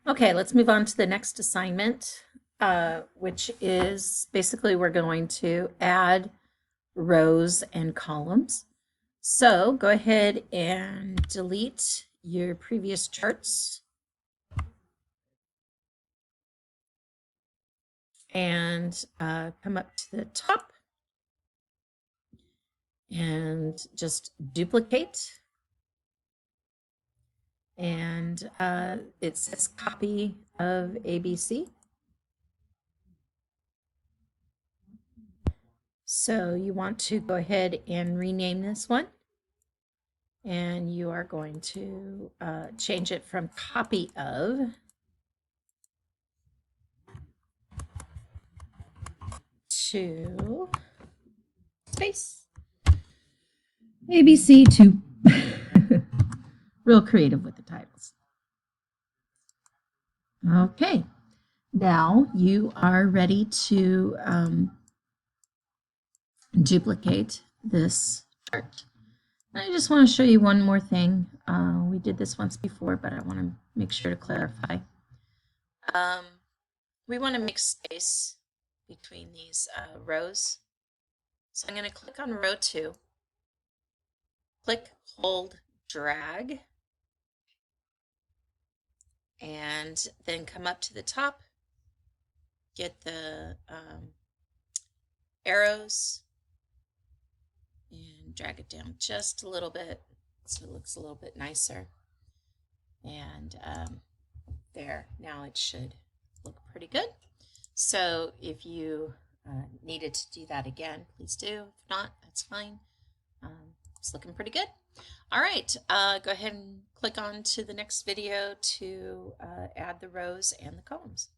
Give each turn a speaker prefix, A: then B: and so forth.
A: Okay, let's move on to the next assignment, which is basically we're going to add rows and columns. So go ahead and delete your previous charts and come up to the top and just duplicate. And it says copy of ABC. So you want to go ahead and rename this one. And you are going to change it from copy of to space. ABC 2. Real creative with the titles. Okay, now you are ready to duplicate this chart. I just want to show you one more thing. We did this once before, but I want to make sure to clarify. We want to make space between these rows. So I'm going to click on row 2, click, hold, drag, and then come up to the top, get the arrows, and drag it down just a little bit so it looks a little bit nicer. And there, now it should look pretty good. So if you needed to do that again, please do. If not, that's fine. It's looking pretty good. All right, go ahead and click on to the next video to add the rows and the columns.